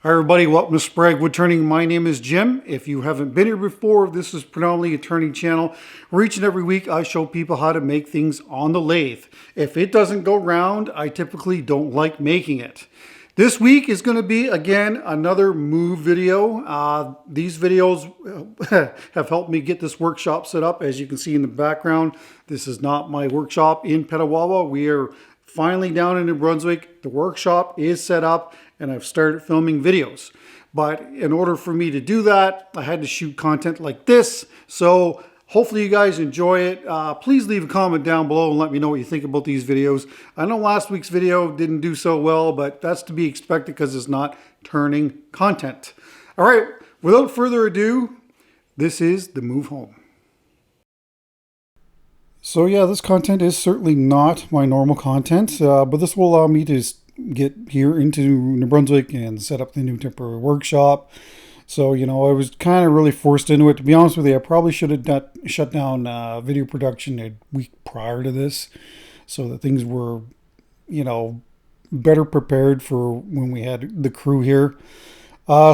Hi everybody, welcome to Sprague Woodturning. My name is Jim. If you haven't been here before, this is predominantly a turning channel where each and every week I show people how to make things on the lathe. If it doesn't go round, I typically don't like making it. This week is going to be, again, another move video. These videos have helped me get this workshop set up. As you can see in the background, this is not my workshop in Petawawa. We are finally down in New Brunswick. The workshop is set up and I've started filming videos. But in order for me to do that, I had to shoot content like this. So hopefully you guys enjoy it. Please leave a comment down below and let me know what you think about these videos. I know last week's video didn't do so well, but that's to be expected because it's not turning content. All right, without further ado, this is the move home. So yeah, this content is certainly not my normal content, but this will allow me to get here into New Brunswick and set up the new temporary workshop. So, you know, I was kind of really forced into it. To be honest with you, I probably should have shut down video production a week prior to this so that things were, you know, better prepared for when we had the crew here.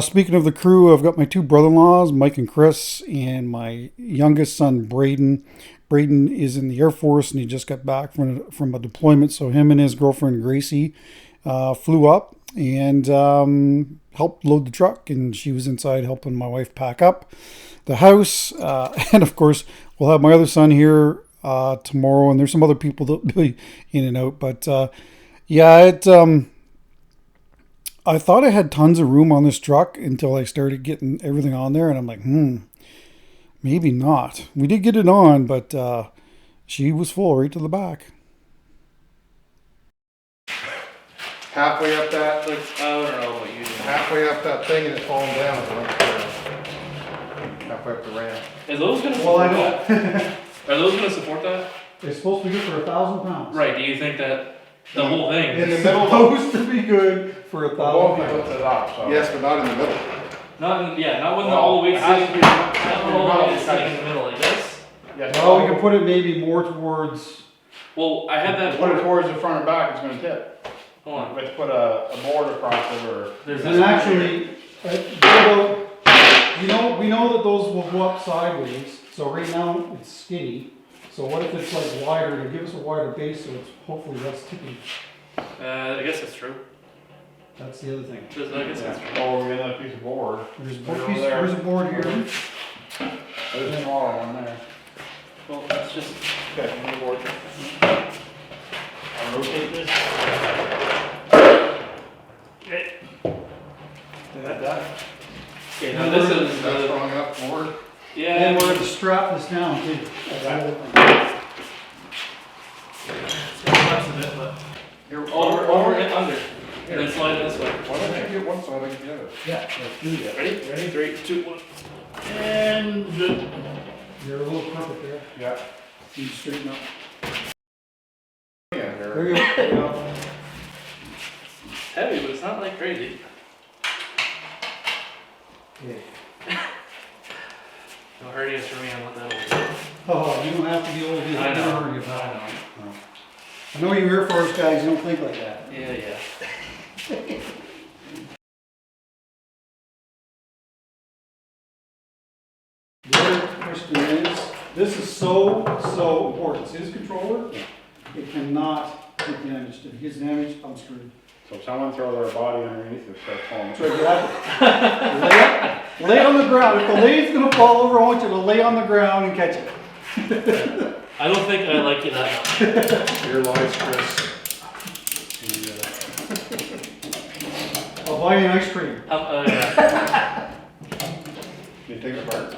Speaking of the crew, I've got my two brother-in-laws, Mike and Chris, and my youngest son, Braden. Braden is in the Air Force and he just got back from a deployment. So him and his girlfriend, Gracie, flew up and helped load the truck, and she was inside helping my wife pack up the house. And of course, we'll have my other son here tomorrow, and there's some other people that'll be in and out. But yeah, I thought I had tons of room on this truck until I started getting everything on there, and I'm like, maybe not. We did get it on, but she was full right to the back. Halfway up that, Like, I don't know what you do. halfway up that thing and it's falling down. Halfway up the ramp. Is those gonna Well, support I that? Are those gonna support that? It's supposed to be good for 1,000 pounds. Right, do you think that the whole thing? In the It's middle. supposed to be good for 1,000 Both pounds. lifts it up, so. Yes, but not in the middle. Not when Well, all the weight's it has sitting, to be- not when all the weight's sitting in the middle like this. Yes. Well, we can put it maybe more towards. Well, I had that Put it board. towards the front and back, it's gonna tip. Hold on. We have to put a board across it or. There's And this actually, we know that those will go up sideways. So right now it's skinny. So what if it's like wider to give us a wider base, so it's hopefully less tippy. I guess that's true. That's the other thing. I guess that's true. Oh, we got another piece of board. There's Right over there. there's a board here. There's a smaller one there. Well, that's just. Okay, new board. I'll rotate this. Okay. That. Okay, now this is That's the. strong enough board. Yeah, And we're going to strap this down too. That's the other thing. it's gonna flex a bit, but. Here, Over and under. And then slide it this way. Why don't you get one side, I can get the other? Yeah, let's do that. Ready? Ready? 3, 2, 1. And good. You're a little crooked there. Yeah. You straighten up. Yeah, There you go. There you go. It's heavy, but it's not like crazy. Okay. No hernias for me, I'm not that old. Oh, you don't have to be old either. I know. Don't worry about it. I know you Air Force guys, you don't think like that. Yeah, yeah. The other question is, this is so important. See this controller? It cannot get damaged. If it gets damaged, I'm screwed. So if someone throw their body underneath it, start falling. So you have to lay on the ground. If the lathe's going to fall over, I want you to lay on the ground and catch it. I don't think I like it that much. Your lies, Chris. I'll buy you an ice cream. Yeah. Can you take it apart?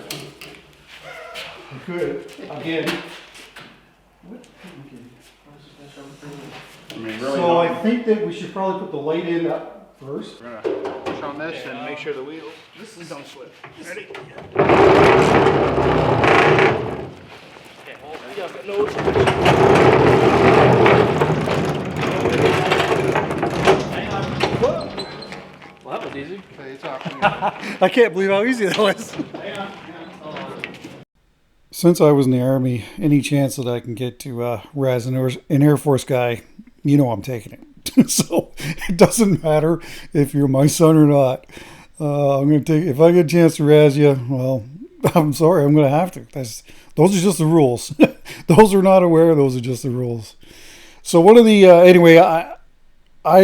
I could. Again. What? I mean, really. So I think that we should probably put the light in up first. We're gonna push on this and make sure the wheels don't slip. Ready? Okay, hold on. Yeah, I've got no. Hang on. Well, that was easy. Okay, it's off. I can't believe how easy that was. Hang on. Hold on. Since I was in the Army, any chance that I can get to Raz, an Air Force guy, you know I'm taking it. So it doesn't matter if you're my son or not. I'm going to take, if I get a chance to razz you, well, I'm sorry, I'm going to have to. Those are just the rules. Those are not aware, those are just the rules. So one of the, anyway, I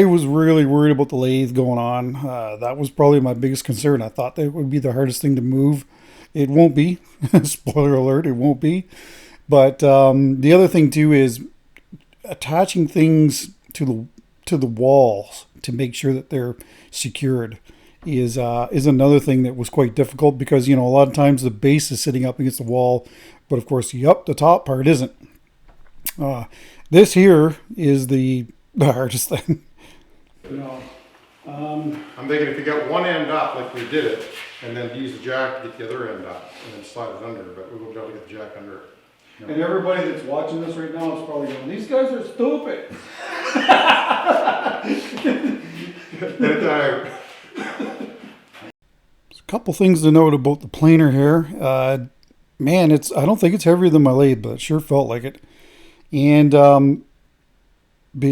was really worried about the lathe going on. That was probably my biggest concern. I thought that would be the hardest thing to move. It won't be. Spoiler alert, it won't be. But the other thing too is attaching things to the walls to make sure that they're secured is another thing that was quite difficult, because a lot of times the base is sitting up against the wall, but of course the top part isn't. This here is the hardest thing. I'm thinking if you got one end up like we did it, and then use the jack to get the other end up, and then slide it under, but we won't be able to get the jack under it. And everybody that's watching this right now is probably going, these guys are stupid. There's a couple things to note about the planer here. Man, I don't think it's heavier than my lathe, but it sure felt like it. And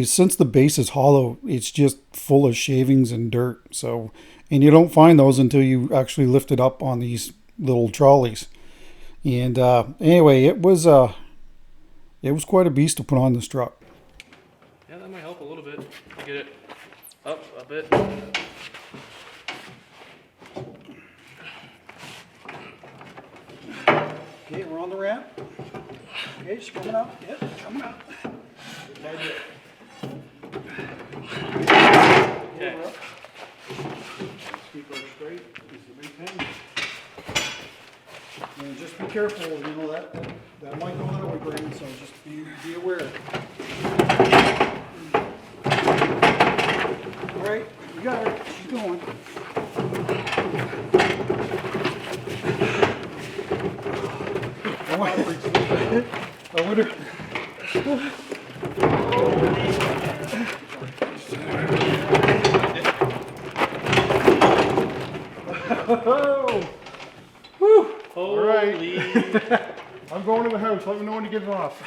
since the base is hollow, it's just full of shavings and dirt. So, and you don't find those until you actually lift it up on these little trolleys. And anyway, it was quite a beast to put on this truck. Yeah, that might help a little bit to get it up a bit. Okay, we're on the ramp. Okay, it's coming up. Yep, it's coming up. Okay. Keep her straight. This is a big thing. And just be careful, that might go that way, Brandon, so just be aware. All right, you got her. She's going. I wonder. Oh! Woo! All right. I'm going to the house. Let me know when to get it off.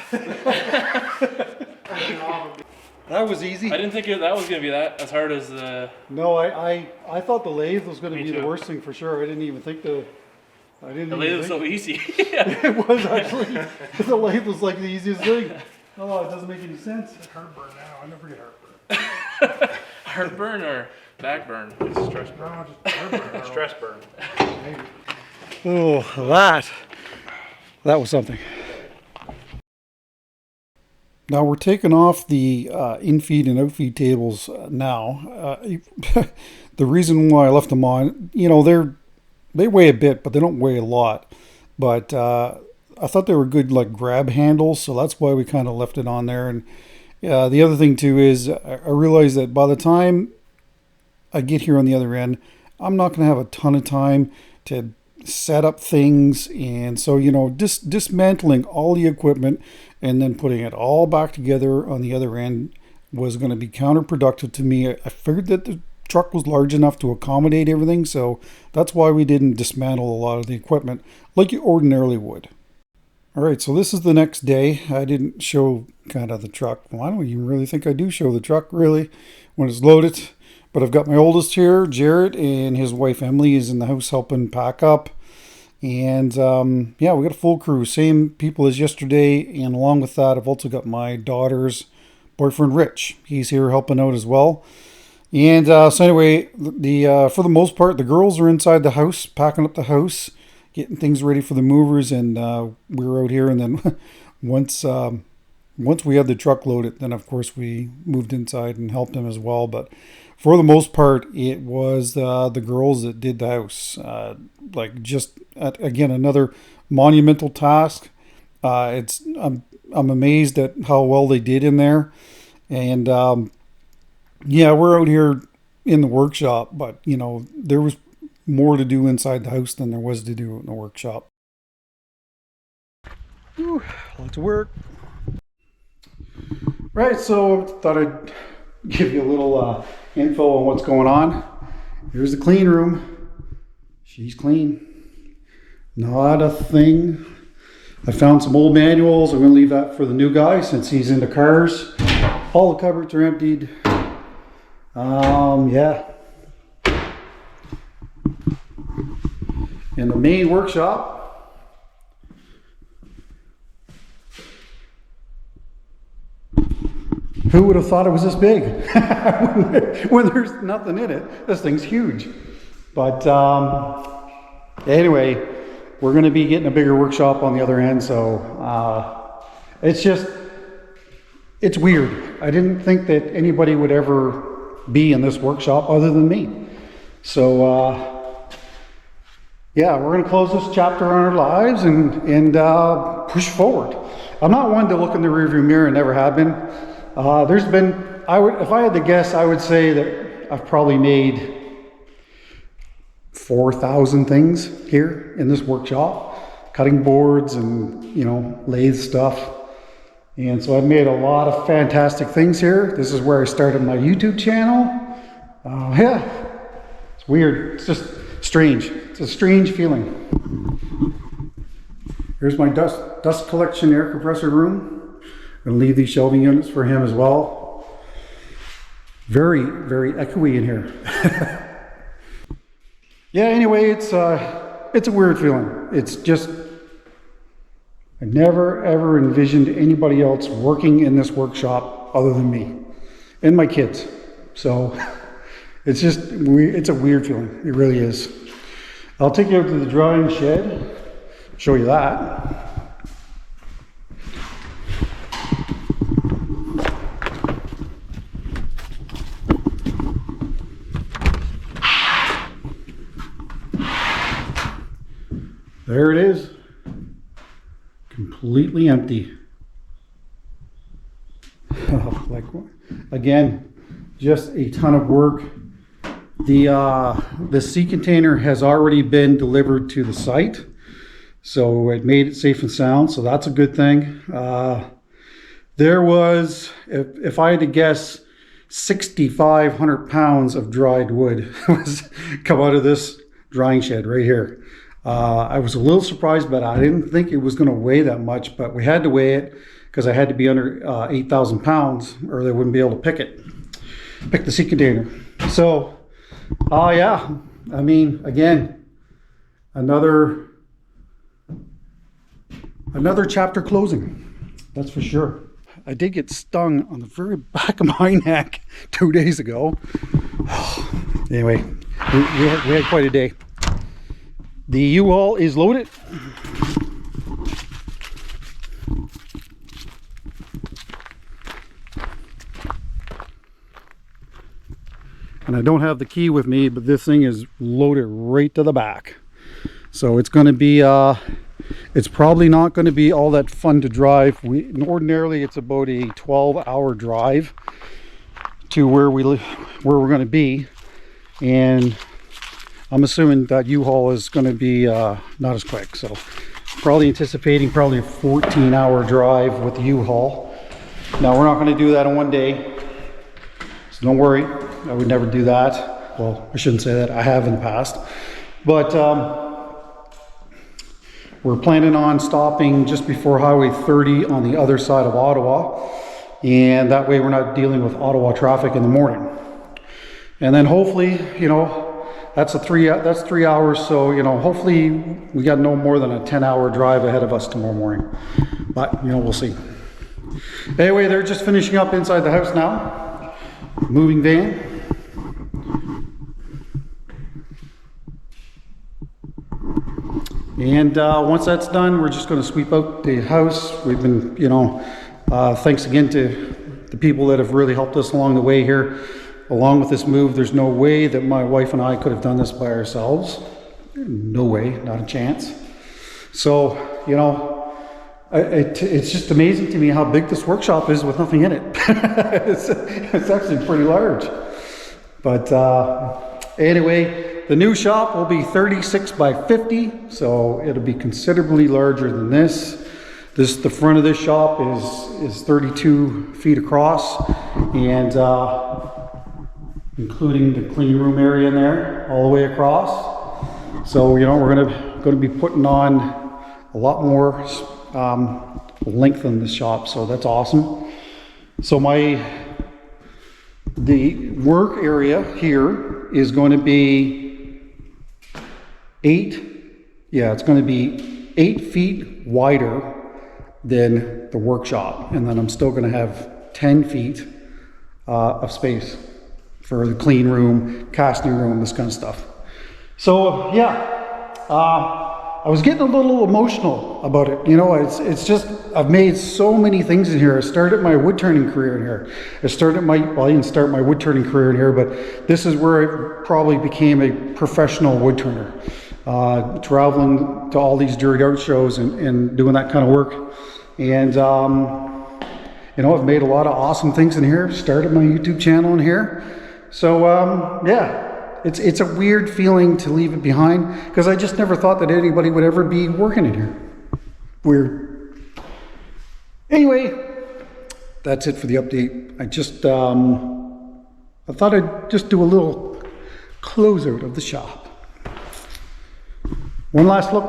That was easy. I didn't think that was going to be that as hard as No, I thought the lathe was going to be too. the worst thing for sure. I didn't even think the lathe was so easy. It was actually. The lathe was like the easiest thing. Oh, it doesn't make any sense. Heartburn now. I never get heartburn. Heartburn or back burn? It's stress burn. No, just heartburn. Stress burn. Maybe. Oh, that was something. Now we're taking off the in-feed and out-feed tables now. The reason why I left them on, they weigh a bit, but they don't weigh a lot. But I thought they were good, like grab handles, so that's why we kind of left it on there. And the other thing too is I realized that by the time I get here on the other end, I'm not going to have a ton of time to set up things, and so dismantling all the equipment and then putting it all back together on the other end was going to be counterproductive to me. I figured that the truck was large enough to accommodate everything, so that's why we didn't dismantle a lot of the equipment like you ordinarily would. All right, so this is the next day. I didn't show kind of the truck. Well, I don't even really think I do show the truck really when it's loaded. But I've got my oldest here, Jared, and his wife Emily is in the house helping pack up. And yeah, we got a full crew, same people as yesterday. And along with that, I've also got my daughter's boyfriend, Rich. He's here helping out as well. And so anyway, for the most part, the girls are inside the house, packing up the house, getting things ready for the movers. And we were out here. And then once we had the truck loaded, then of course we moved inside and helped them as well. But for the most part, it was the girls that did the house. Again, another monumental task. I'm amazed at how well they did in there. And yeah, we're out here in the workshop, but there was more to do inside the house than there was to do in the workshop. Whew, lots of work. Right, so thought I'd give you a little info on what's going on. Here's the clean room. She's clean. Not a thing. I found some old manuals. I'm going to leave that for the new guy since he's into cars. All the cupboards are emptied. Yeah. In the main workshop, who would have thought it was this big? when there's nothing in it. This thing's huge. But anyway, we're going to be getting a bigger workshop on the other end. So it's weird. I didn't think that anybody would ever be in this workshop other than me. So yeah, we're going to close this chapter on our lives and push forward. I'm not one to look in the rearview mirror, and never have been. There's been, if I had to guess, I would say that I've probably made 4,000 things here in this workshop, cutting boards and, you know, lathe stuff. And so I've made a lot of fantastic things here. This is where I started my YouTube channel. Yeah, it's weird. It's just strange. It's a strange feeling. Here's my dust collection air compressor room. I'm gonna leave these shelving units for him as well. Very, very echoey in here. Yeah, anyway, it's a weird feeling. It's just, I never ever envisioned anybody else working in this workshop other than me and my kids. So it's a weird feeling. It really is. I'll take you out to the drying shed, show you that. There it is, completely empty. Like, again, just a ton of work. The sea container has already been delivered to the site, so it made it safe and sound, so that's a good thing. There was, if I had to guess, 6,500 pounds of dried wood was come out of this drying shed right here. I was a little surprised, but I didn't think it was going to weigh that much, but we had to weigh it because I had to be under 8,000 pounds or they wouldn't be able to pick the sea container. So, yeah, I mean, again, another chapter closing, that's for sure. I did get stung on the very back of my neck 2 days ago. Anyway, we had quite a day. The U-Haul is loaded. And I don't have the key with me, but this thing is loaded right to the back. So it's going to be, it's probably not going to be all that fun to drive. Ordinarily it's about a 12-hour drive to where we're going to be. And I'm assuming that U-Haul is going to be not as quick, so probably anticipating a 14-hour drive with the U-Haul. Now we're not going to do that in one day, so don't worry, I would never do that. Well, I shouldn't say that, I have in the past. But we're planning on stopping just before Highway 30 on the other side of Ottawa, and that way we're not dealing with Ottawa traffic in the morning. And then hopefully, you know, that's 3 hours, so, you know, hopefully we got no more than a 10-hour drive ahead of us tomorrow morning. But, you know, we'll see. Anyway, they're just finishing up inside the house now. Moving van. And once that's done, we're just going to sweep out the house. We've been, you know, thanks again to the people that have really helped us along the way here. Along with this move, there's no way that my wife and I could have done this by ourselves. No way, not a chance. So, you know, it's just amazing to me how big this workshop is with nothing in it. it's actually pretty large. But anyway, the new shop will be 36 by 50, so it'll be considerably larger than this. The front of this shop is 32 feet across, and including the clean room area in there, all the way across. So, you know, we're going to be putting on a lot more length in the shop, so that's awesome. So my The work area here is going to be it's going to be 8 feet wider than the workshop. And then I'm still going to have 10 feet of space for the clean room, casting room, this kind of stuff. So yeah, I was getting a little emotional about it. You know, it's just, I've made so many things in here. I started my wood turning career in here. I didn't start my wood turning career in here, but this is where I probably became a professional wood turner. Traveling to all these dirt art shows and doing that kind of work. And, you know, I've made a lot of awesome things in here, started my YouTube channel in here. So, yeah. It's a weird feeling to leave it behind because I just never thought that anybody would ever be working in here. Weird. Anyway, that's it for the update. I thought I'd just do a little closeout of the shop. One last look.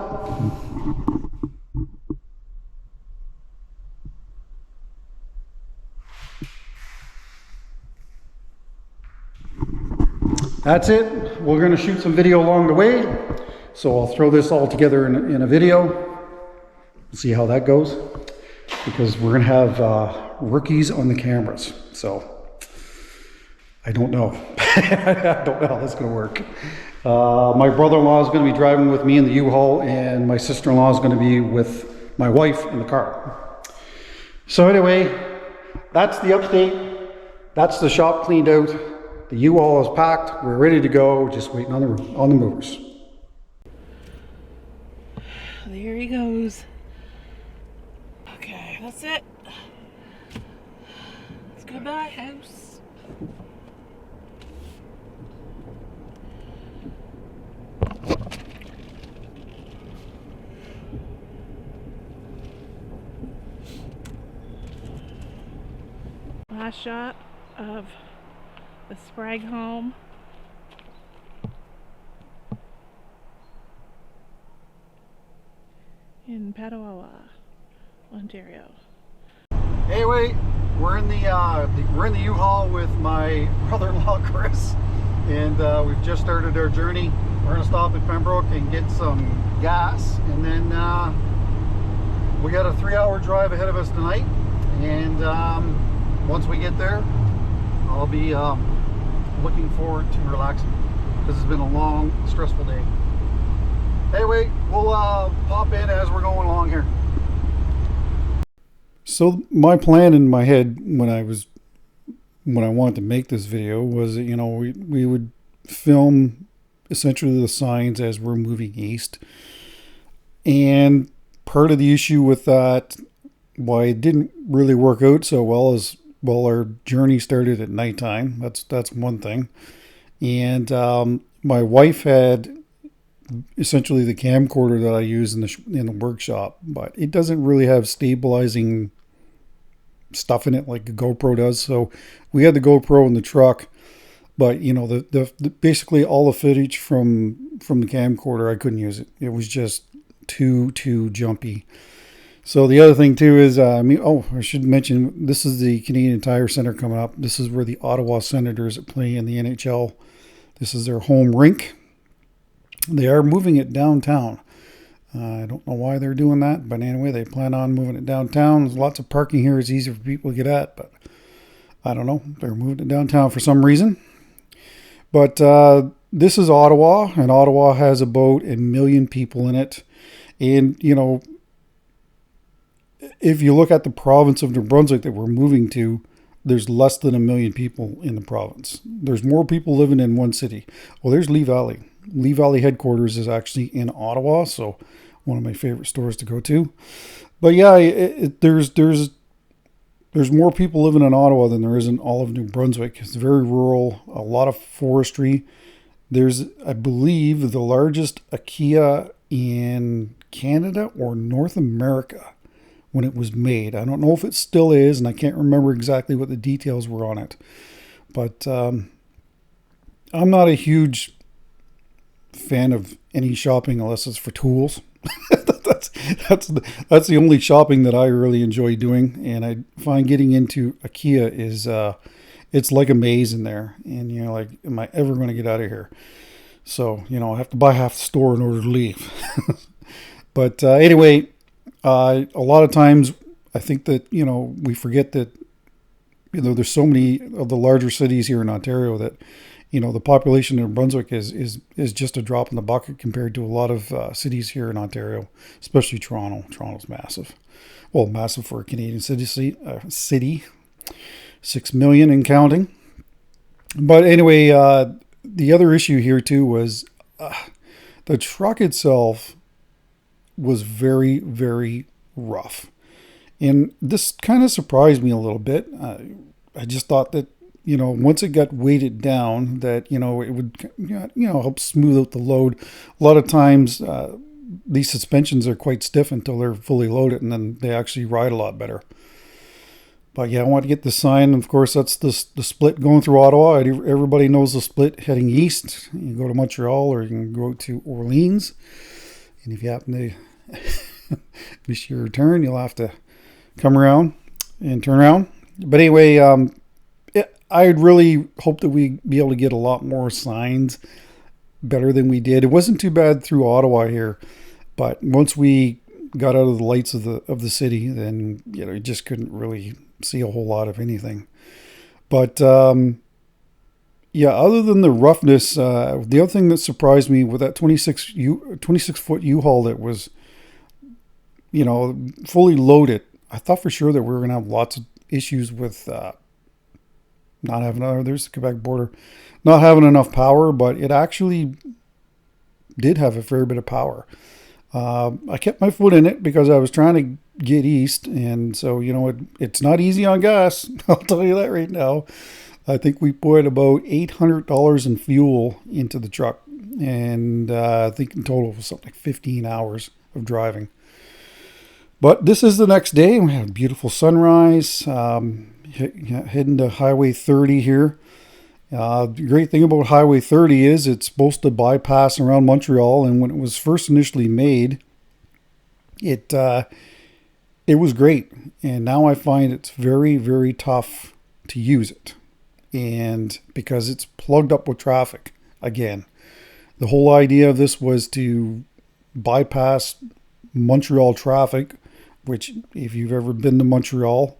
That's it. We're going to shoot some video along the way. So I'll throw this all together in a video. See how that goes. Because we're going to have rookies on the cameras. So I don't know. I don't know how that's going to work. My brother-in-law is going to be driving with me in the U-Haul, and my sister-in-law is going to be with my wife in the car. So anyway, that's the update. That's the shop cleaned out. The U-Haul is packed. We're ready to go. Just waiting on the movers. There he goes. Okay, that's it. Let's go buy a house. Last shot of the Sprague home. In Petawawa, Ontario. Anyway, we're in the U-Haul with my brother-in-law Chris, and we've just started our journey. We're gonna stop at Pembroke and get some gas, and then we got a 3-hour drive ahead of us tonight. And once we get there, I'll be looking forward to relaxing. This has been a long, stressful day. Anyway, we'll pop in as we're going along here. So my plan in my head when I wanted to make this video was that, you know, we would film essentially the signs as we're moving east. And part of the issue with that, why it didn't really work out so well, is, well, our journey started at nighttime. That's one thing. And my wife had essentially the camcorder that I use in the workshop, but it doesn't really have stabilizing stuff in it like a GoPro does. So we had the GoPro in the truck, but you know, the basically all the footage from the camcorder, I couldn't use it. It was just too jumpy. So the other thing too is, I should mention, this is the Canadian Tire Center coming up. This is where the Ottawa Senators play in the NHL. This is their home rink. They are moving it downtown. I don't know why they're doing that, but anyway, they plan on moving it downtown. There's lots of parking here. It's easy for people to get at, but I don't know. They're moving it downtown for some reason. But this is Ottawa, and Ottawa has about 1 million people in it. And, you know, if you look at the province of New Brunswick that we're moving to, there's less than 1 million people in the province. There's more people living in one city. Well, there's Lee Valley. Lee Valley headquarters is actually in Ottawa, so one of my favorite stores to go to. But yeah, there's more people living in Ottawa than there is in all of New Brunswick. It's very rural, a lot of forestry. There's, I believe, the largest IKEA in Canada or North America when it was made. I don't know if it still is, and I can't remember exactly what the details were on it. But I'm not a huge fan of any shopping unless it's for tools. that's the only shopping that I really enjoy doing, and I find getting into IKEA it's like a maze in there, and you know, like, am I ever going to get out of here? So, you know, I have to buy half the store in order to leave. But anyway, a lot of times I think that, you know, we forget that, you know, there's so many of the larger cities here in Ontario that, you know, the population in Brunswick is just a drop in the bucket compared to a lot of cities here in Ontario, especially Toronto. Toronto's massive. Well, massive for a Canadian city, 6 million and counting. But anyway, the other issue here too was the truck itself was very, very rough. And this kind of surprised me a little bit. I just thought that, you know, once it got weighted down, that, you know, it would, you know, help smooth out the load. A lot of times, these suspensions are quite stiff until they're fully loaded, and then they actually ride a lot better. But yeah, I want to get the sign. Of course, that's the split going through Ottawa. Everybody knows the split heading east. You can go to Montreal, or you can go to Orleans. And if you happen to miss your turn, you'll have to come around and turn around. But anyway, I'd really hope that we be able to get a lot more signs better than we did. It wasn't too bad through Ottawa here, but once we got out of the lights of the city, then, you know, you just couldn't really see a whole lot of anything. But yeah, other than the roughness, the other thing that surprised me with that 26 foot U-Haul that was, you know, fully loaded, I thought for sure that we were going to have lots of issues with not having, there's the Quebec border, not having enough power, but it actually did have a fair bit of power. I kept my foot in it because I was trying to get east, and so, you know, it's not easy on gas. I'll tell you that right now. I think we put about $800 in fuel into the truck, and I think in total it was something like 15 hours of driving. But this is the next day. We had a beautiful sunrise, heading to Highway 30 here. The great thing about Highway 30 is it's supposed to bypass around Montreal, and when it was first initially made, it was great. And now I find it's very, very tough to use it. And because it's plugged up with traffic again. The whole idea of this was to bypass Montreal traffic, which, if you've ever been to Montreal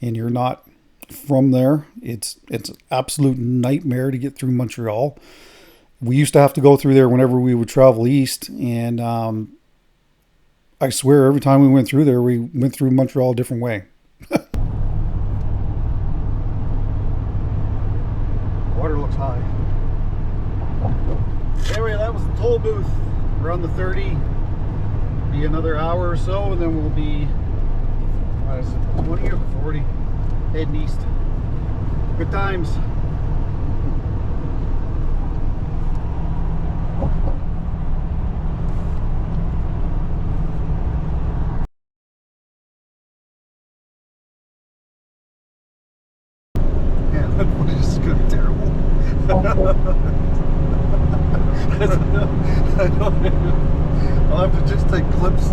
and you're not from there, it's an absolute nightmare to get through Montreal. We used to have to go through there whenever we would travel east, and I swear every time we went through there, we went through Montreal a different way. Water looks high. Anyway, that was the toll booth. We're on the 30. Be another hour or so, and then we'll be, what is it, 20 or 40, heading east. Good times. Yeah, that footage is going to be terrible. I know. I'll have to just take clips.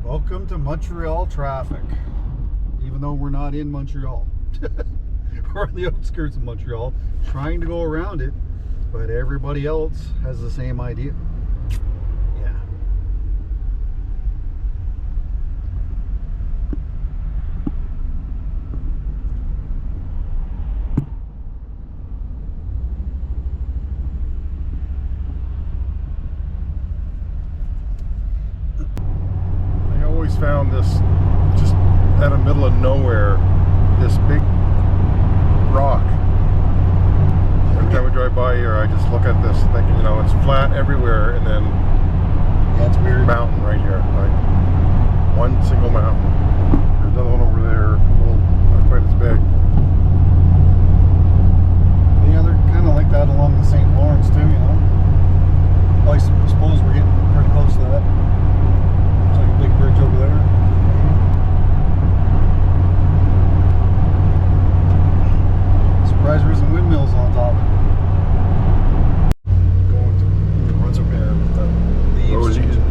Welcome to Montreal traffic. Even though we're not in Montreal. We're on the outskirts of Montreal, trying to go around it, but everybody else has the same idea. Yeah. Found this just out of the middle of nowhere, this big rock. Every time we drive by here, I just look at this thinking, you know, it's flat everywhere, and then Yeah, it's weird. mountain right here, like one single mountain. another one over there, well, not quite as big. Yeah, they're kind of like that along the St. Lawrence too, you know. I suppose we're getting pretty close to that. It's like a big bridge over there. Surprised there isn't windmills on top of it. Going to the Brunswick there with the leaves changing.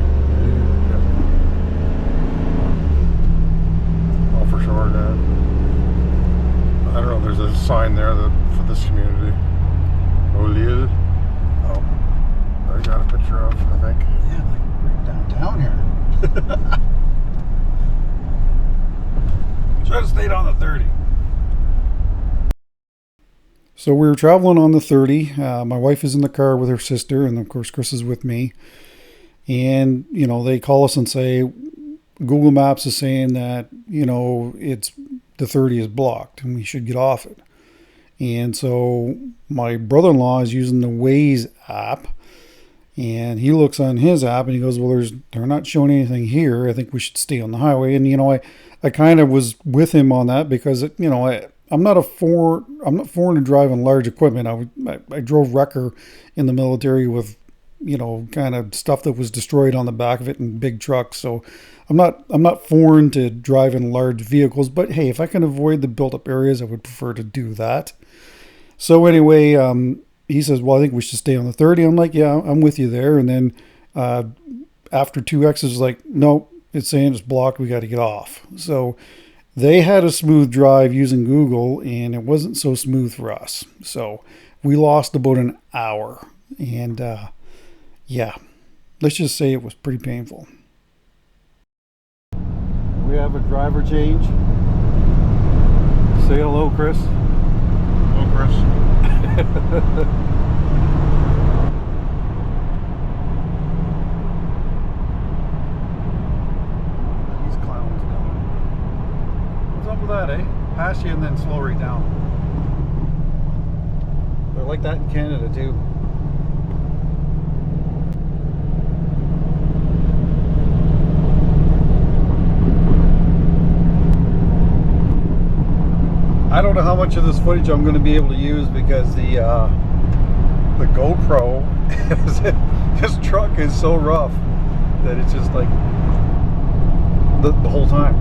Oh, for sure, yeah. I don't know, there's a sign there that for this community. O'Leal. Oh, I got a picture of, I think. Yeah, like right downtown here. Should have stayed on the 30. So we were traveling on the 30. My wife is in the car with her sister, and of course Chris is with me. And, you know, they call us and say, Google Maps is saying that, you know, it's the 30 is blocked and we should get off it. And so my brother-in-law is using the Waze app, and he looks on his app and he goes, well, they're not showing anything here. I think we should stay on the highway. And, you know, I kind of was with him on that because, you know, I'm not foreign to driving large equipment. I drove wrecker in the military with, you know, kind of stuff that was destroyed on the back of it in big trucks. So I'm not foreign to driving large vehicles, but hey, if I can avoid the built up areas, I would prefer to do that. So anyway, he says, well, I think we should stay on the 30. I'm like, yeah, I'm with you there. And then after 2X is like, no, it's saying it's blocked. We got to get off. So they had a smooth drive using Google, and it wasn't so smooth for us. So we lost about an hour. And yeah, let's just say it was pretty painful. We have a driver change. Say hello, Chris. Hello, Chris. These clowns down. What's up with that, eh? Pass you and then slow right down. They're like that in Canada too. I don't know how much of this footage I'm going to be able to use because the GoPro, this truck is so rough that it's just like the whole time.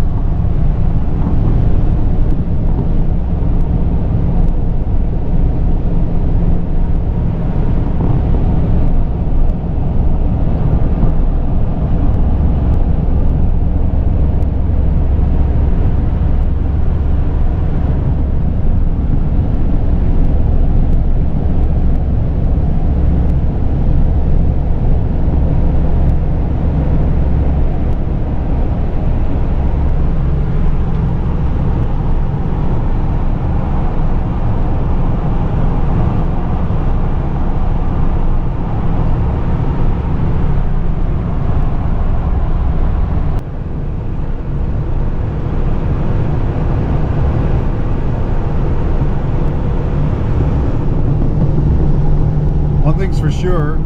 One thing's for sure,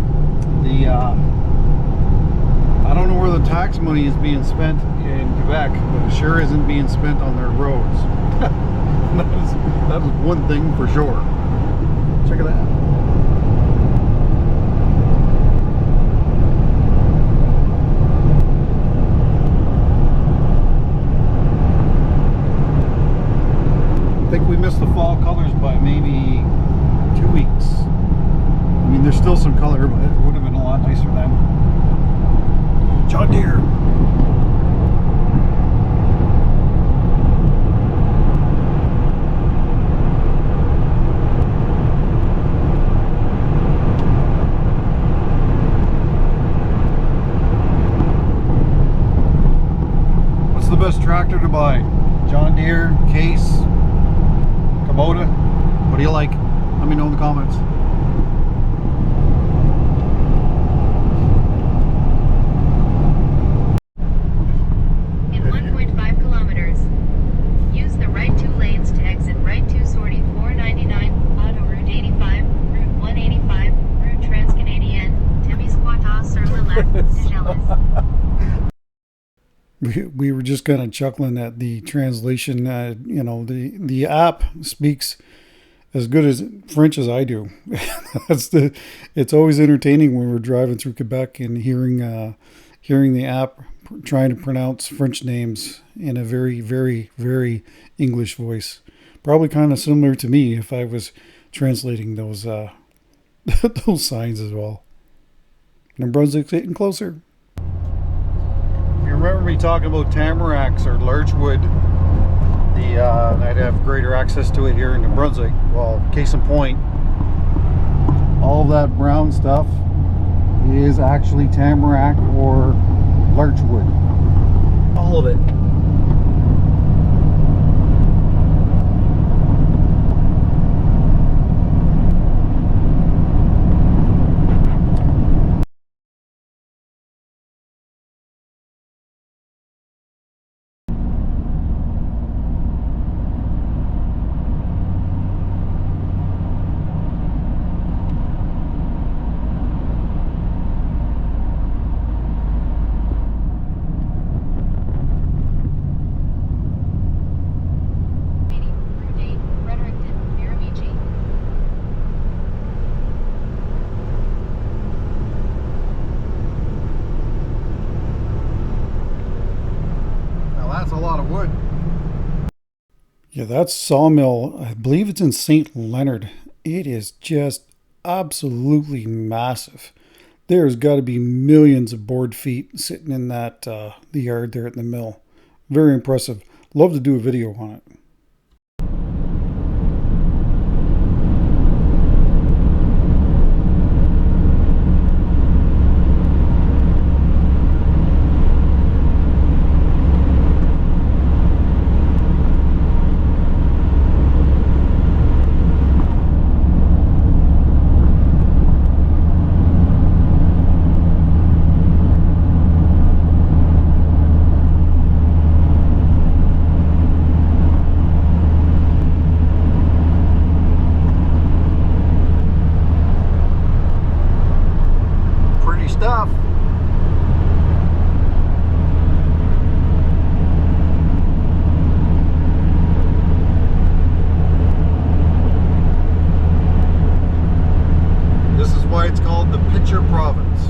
I don't know where the tax money is being spent in Quebec, but it sure isn't being spent on their roads. that is one thing for sure. Check it out. I think we missed the fall colors by maybe 2 weeks. I mean, there's still some color, but it would have been a lot nicer then. John Deere. What's the best tractor to buy? John Deere, Case, Kubota? What do you like? Let me know in the comments. we were just kind of chuckling at the translation. You know, the app speaks as good as French as I do. It's always entertaining when we're driving through Quebec and hearing the app trying to pronounce French names in a very, very, very English voice. Probably kind of similar to me if I was translating those those signs as well. New Brunswick's getting closer. If you remember me talking about tamaracks or larchwood, I'd have greater access to it here in New Brunswick. Well, case in point, all that brown stuff is actually tamarack or larchwood. All of it. That's a lot of wood. Yeah, that sawmill, I believe it's in St. Leonard. It is just absolutely massive. There's got to be millions of board feet sitting in that the yard there at the mill. Very impressive. Love to do a video on it. Stuff. This is why it's called the Pitcher Province.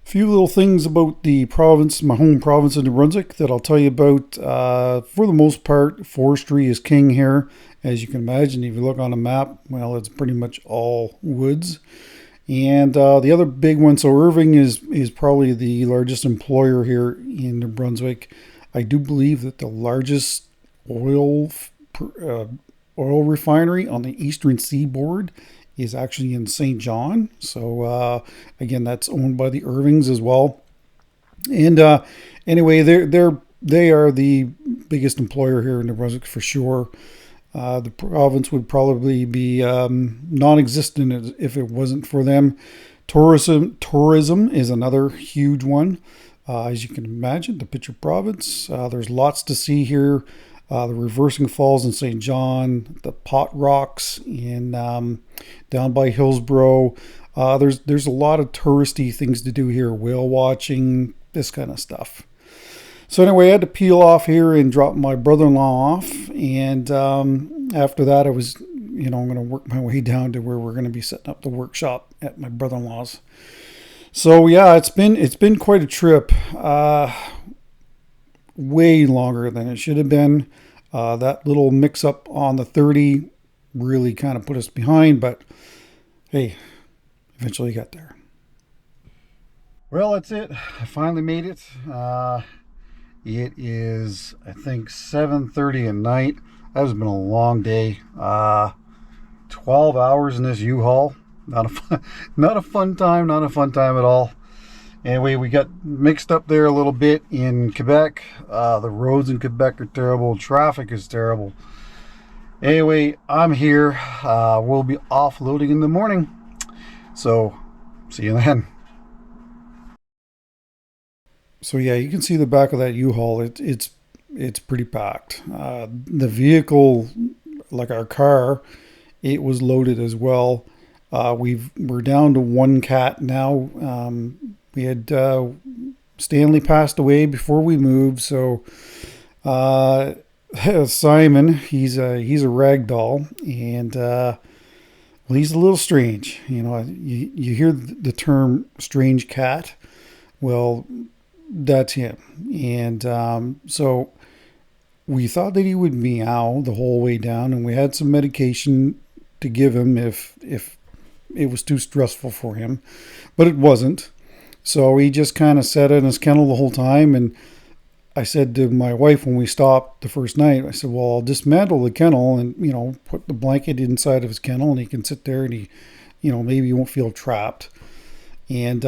Few little things about the province, my home province of New Brunswick, that I'll tell you about. For the most part, forestry is king here. As you can imagine, if you look on a map, well, it's pretty much all woods. And the other big one, so Irving is probably the largest employer here in New Brunswick. I do believe that the largest oil refinery on the eastern seaboard is actually in St. John. So again, that's owned by the Irvings as well. And anyway, they are the biggest employer here in New Brunswick for sure. The province would probably be non-existent if it wasn't for them. Tourism is another huge one. As you can imagine, the Pitcher Province, there's lots to see here. The Reversing Falls in St. John, the Pot Rocks in down by Hillsborough. There's a lot of touristy things to do here, whale watching, this kind of stuff. So anyway, I had to peel off here and drop my brother-in-law off, and after that, I was, I'm going to work my way down to where we're going to be setting up the workshop at my brother-in-law's. So yeah, it's been quite a trip. Way longer than it should have been. That little mix-up on the 30 really kind of put us behind, but hey, eventually got there. Well, that's it. I finally made it. It is, I think, 7:30 at night. That has been a long day. 12 hours in this U-Haul. Not a fun time at all. Anyway, we got mixed up there a little bit in Quebec. The roads in Quebec are terrible. Traffic is terrible. Anyway, I'm here. We'll be offloading in the morning. So, see you then. So yeah, you can see the back of that U-Haul. It's it's pretty packed. The vehicle, like our car, it was loaded as well. We're down to one cat now. We had Stanley passed away before we moved, so Simon, he's a rag doll, and well, he's a little strange. You know, you hear the term strange cat. Well, that's him. And so we thought that he would meow the whole way down, and we had some medication to give him if it was too stressful for him, but it wasn't. So he just kind of sat in his kennel the whole time. And I said to my wife when we stopped the first night, I said, well, I'll dismantle the kennel and, you know, put the blanket inside of his kennel, and he can sit there and he, you know, maybe he won't feel trapped. And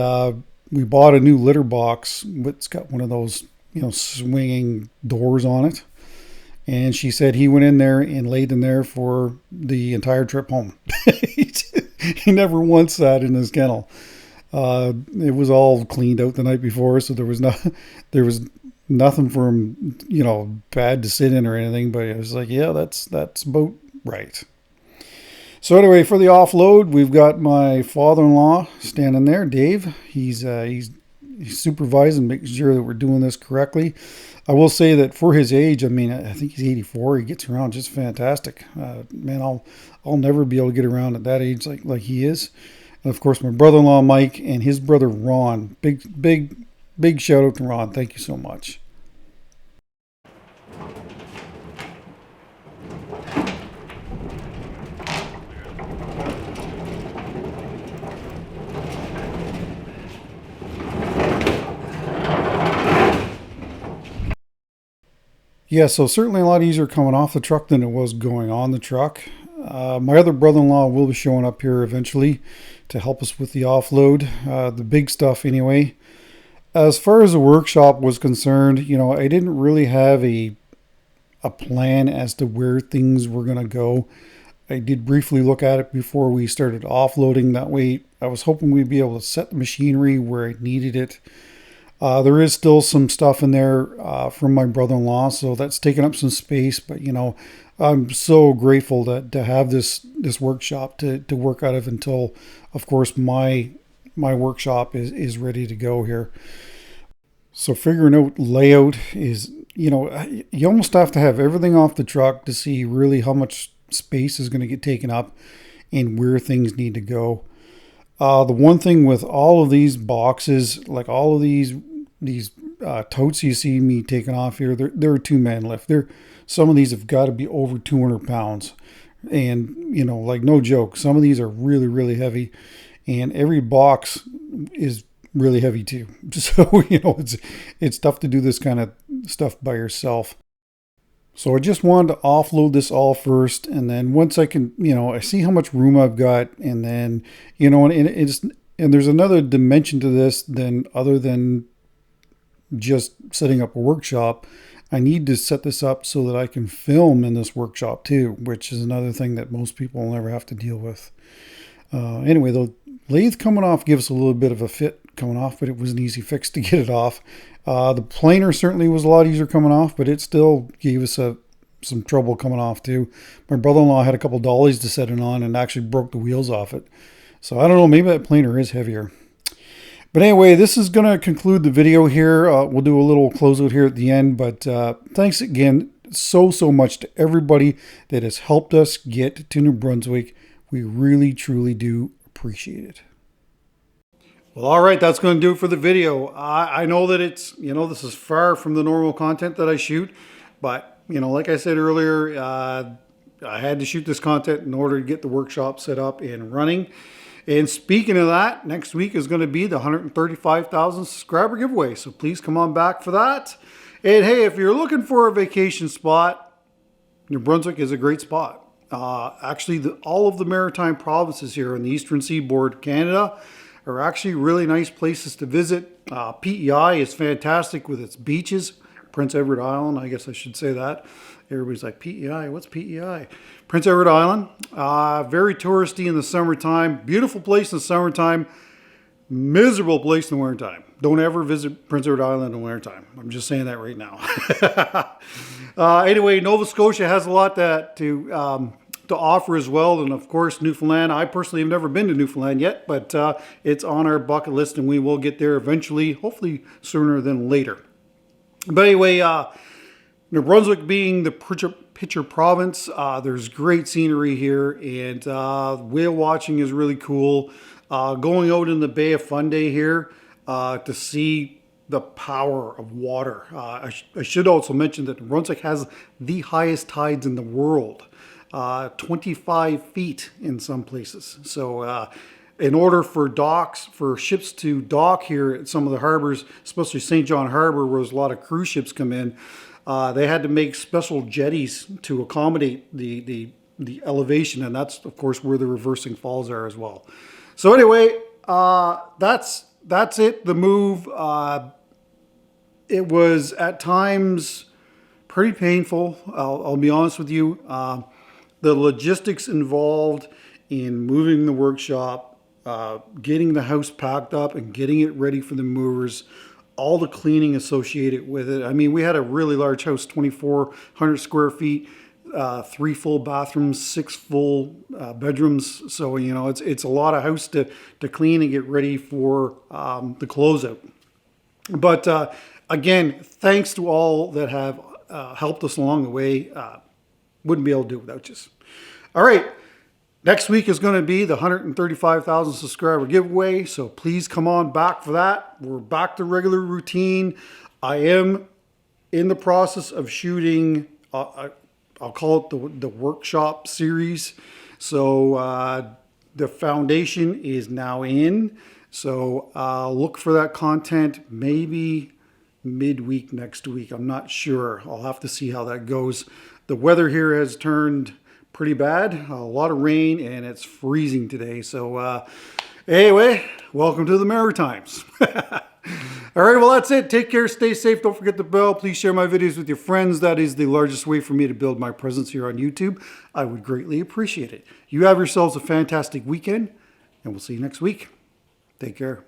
we bought a new litter box. It's got one of those, you know, swinging doors on it. And she said he went in there and laid in there for the entire trip home. He never once sat in his kennel. It was all cleaned out the night before, so there was nothing for him, you know, bad to sit in or anything. But I was like, yeah, that's about right. So anyway, for the offload, we've got my father-in-law standing there, Dave. He's supervising, making sure that we're doing this correctly. I will say that for his age, I mean, I think he's 84. He gets around just fantastic. Man, I'll never be able to get around at that age like he is. And of course, my brother-in-law Mike and his brother Ron. Big shout out to Ron. Thank you so much. Yeah, so certainly a lot easier coming off the truck than it was going on the truck. My other brother-in-law will be showing up here eventually to help us with the offload, the big stuff anyway. As far as the workshop was concerned, you know, I didn't really have a plan as to where things were going to go. I did briefly look at it before we started offloading. That way, I was hoping we'd be able to set the machinery where I needed it. There is still some stuff in there from my brother-in-law, so that's taking up some space. But, you know, I'm so grateful to have this workshop to work out of until, of course, my workshop is ready to go here. So figuring out layout is, you know, you almost have to have everything off the truck to see really how much space is going to get taken up and where things need to go. The one thing with all of these boxes, like all of these totes you see me taking off here, they're a two-man lift. Some of these have got to be over 200 pounds. And, you know, like no joke, some of these are really, really heavy. And every box is really heavy too. So, you know, it's tough to do this kind of stuff by yourself. So I just wanted to offload this all first, and then once I can, you know, I see how much room I've got, and then, you know, and there's another dimension to this other than just setting up a workshop. I need to set this up so that I can film in this workshop too, which is another thing that most people will never have to deal with. Anyway, the lathe coming off gives a little bit of a fit coming off, but it was an easy fix to get it off. The planer certainly was a lot easier coming off, but it still gave us some trouble coming off too. My brother-in-law had a couple dollies to set it on and actually broke the wheels off it. So I don't know, maybe that planer is heavier. But anyway, this is going to conclude the video here. We'll do a little closeout here at the end, but thanks again so much to everybody that has helped us get to New Brunswick. We really, truly do appreciate it. Well, all right, that's going to do it for the video. I know that it's, you know, this is far from the normal content that I shoot, but, you know, like I said earlier, I had to shoot this content in order to get the workshop set up and running. And speaking of that, next week is going to be the 135,000 subscriber giveaway. So please come on back for that. And hey, if you're looking for a vacation spot, New Brunswick is a great spot. Actually, all of the maritime provinces here on the eastern seaboard of Canada are actually really nice places to visit. PEI is fantastic with its beaches. Prince Edward Island, I guess I should say that. Everybody's like, PEI, what's PEI? Prince Edward Island, very touristy in the summertime. Beautiful place in the summertime. Miserable place in the wintertime. Don't ever visit Prince Edward Island in the wintertime. I'm just saying that right now. Anyway, Nova Scotia has a lot to offer as well. And of course, Newfoundland. I personally have never been to Newfoundland yet, but it's on our bucket list and we will get there eventually, hopefully sooner than later. But anyway, New Brunswick being the Pitcher province, there's great scenery here, and whale watching is really cool. Going out in the Bay of Fundy here to see the power of water. I should also mention that New Brunswick has the highest tides in the world, 25 feet in some places. So in order for ships to dock here at some of the harbors, especially St. John Harbor, where there's a lot of cruise ships come in, they had to make special jetties to accommodate the elevation, and that's of course where the reversing falls are as well. So anyway, that's it. The move. It was at times pretty painful. I'll be honest with you. The logistics involved in moving the workshop, getting the house packed up, and getting it ready for the movers. All the cleaning associated with it. I mean, we had a really large house, 2,400 square feet, 3 full bathrooms, 6 full bedrooms. So, you know, it's a lot of house to clean and get ready for the closeout. But again, thanks to all that have helped us along the way. Wouldn't be able to do it without you. All right. Next week is going to be the 135,000 subscriber giveaway, so please come on back for that. We're back to regular routine. I am in the process of shooting, I'll call it the workshop series. So the foundation is now in, so look for that content maybe midweek next week. I'm not sure. I'll have to see how that goes. The weather here has turned pretty bad, a lot of rain, and it's freezing today. So anyway, welcome to the Maritimes. All right, well, that's it. Take care, stay safe, don't forget the bell. Please share my videos with your friends. That is the largest way for me to build my presence here on YouTube. I would greatly appreciate it. You have yourselves a fantastic weekend, and we'll see you next week. Take care.